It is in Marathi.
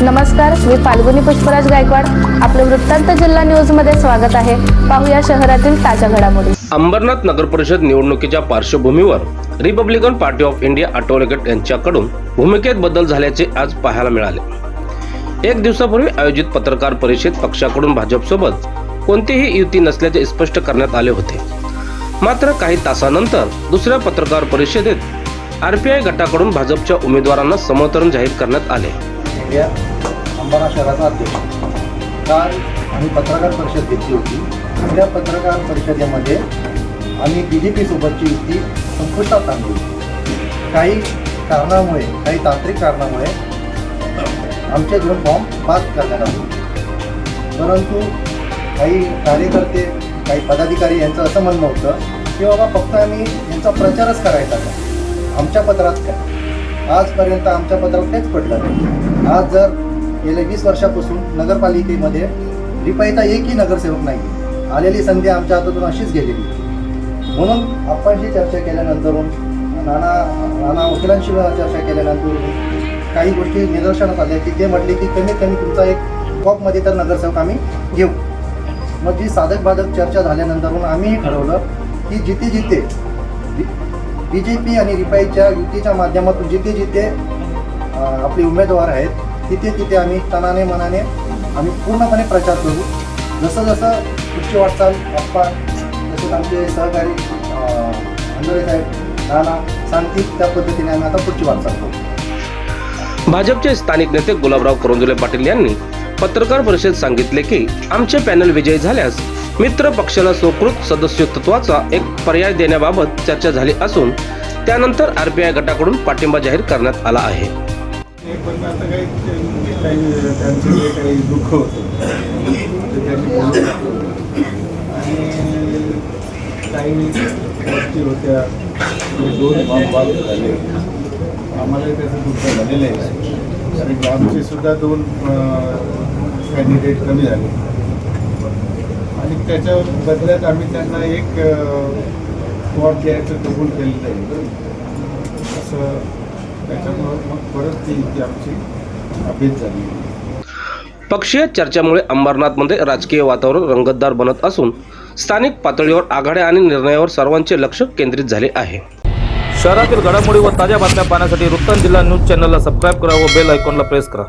नमस्कार, मी फाल्गुनी पुष्पराज गायकवाड. आपलं वृत्तांत जिल्हा न्यूज मध्ये स्वागत आहे. पाहूया शहरातील ताज्या घडामोडी. अंबरनाथ नगर परिषद निवडणुकीच्या पार्श्वभूमीवर रिपब्लिकन पार्टी ऑफ इंडिया आठवलेगट यांच्याकडून भूमिकेत बदल झाल्याचे आज पाहायला मिळाले. एक दिवसापूर्वी आयोजित पत्रकार परिषदेत पक्षाकडून भाजपसोबत कोणतीही युती नसल्याचे स्पष्ट करण्यात आले होते. मात्र काही तासानंतर दुसऱ्या पत्रकार परिषदेत आरपीआय गटाकडून भाजपच्या उमेदवारांना समर्थन जाहीर करण्यात आले. अंबरनाथ शहराचा अध्यक्ष काल आम्ही पत्रकार परिषद घेतली होती. त्या पत्रकार परिषदेमध्ये आम्ही BJP सोबतची युती संपुष्टात आणली. काही कारणामुळे, काही तांत्रिक कारणामुळे आमचे 2 फॉर्म पास करण्यात आले. परंतु काही कार्यकर्ते, काही पदाधिकारी यांचं असं म्हणणं होतं की बाबा फक्त आम्ही यांचा प्रचारच करायचा का, आमच्या पत्रात काय. आजपर्यंत आमच्या पत्रात काहीच पडलं नाही. आज जर गेल्या 20 वर्षापासून नगरपालिकेमध्ये रिपाईचा एकही नगरसेवक नाही. आलेली संधी आमच्या हातातून अशीच गेलेली. म्हणून आपणशी चर्चा केल्यानंतर, नाना वकिलांशी चर्चा केल्यानंतर काही गोष्टी निदर्शनास आल्या की ते म्हटले की कमीत कमी तुमचा एक कॉपमध्ये तर नगरसेवक आम्ही घेऊ. मग जी साधक बाधक चर्चा झाल्यानंतर आम्ही ठरवलं की जिथे BJP आणि रिपाईच्या युतीच्या माध्यमातून जिथे आपले उमेदवार आहेत तिथे आम्ही तनाने मनाने आम्ही पूर्णपणे प्रचार करू. जसं पुढची वाटचाल आप्पा, तसेच आमचे सहकारी अंधळे साहेब, नाना सांगतील त्या पद्धतीने आम्ही आता पुढची वाटचाल करू. भाजपचे स्थानिक नेते गुलाबराव करंजुले पाटील यांनी पत्रकार परिषदेत सांगितले की आमचे पॅनल विजयी झाल्यास मित्र पक्षाला स्वकृत सदस्यत्वाचा एक पर्याय देण्याबाबत चर्चा झाली असून त्यानंतर आरपीआय गटाकडून पाठिंबा जाहीर करण्यात आला आहे. पण आता काही त्यांचं जे काही दुःख होतं ते त्यांनी आणि काही गोष्टी होत्या, 2 फॉर्म पास झाले. आम्हालाही त्याचं दुःख झालेलं आहे. आणि आमचे सुद्धा 2 कॅन्डिडेट कमी झाले आणि त्याच्या बदल्यात आम्ही त्यांना एक वॉट द्यायचं कबूल केलेलं आहे. असं त्याच्यामुळं मग परत ती आमची अभेद झाली. पक्षीय चर्चामुळे अंबरनाथमध्ये राजकीय वातावरण रंगतदार बनत असून स्थानिक पातळीवर आघाड्या आणि निर्णयावर सर्वांचे लक्ष केंद्रित झाले आहे. शहरातील घडामोडी व ताज्या बातम्या पाहण्यासाठी वृत्तांत जिल्हा न्यूज चॅनलला सबस्क्राईब करा व बेल आयकॉनला प्रेस करा.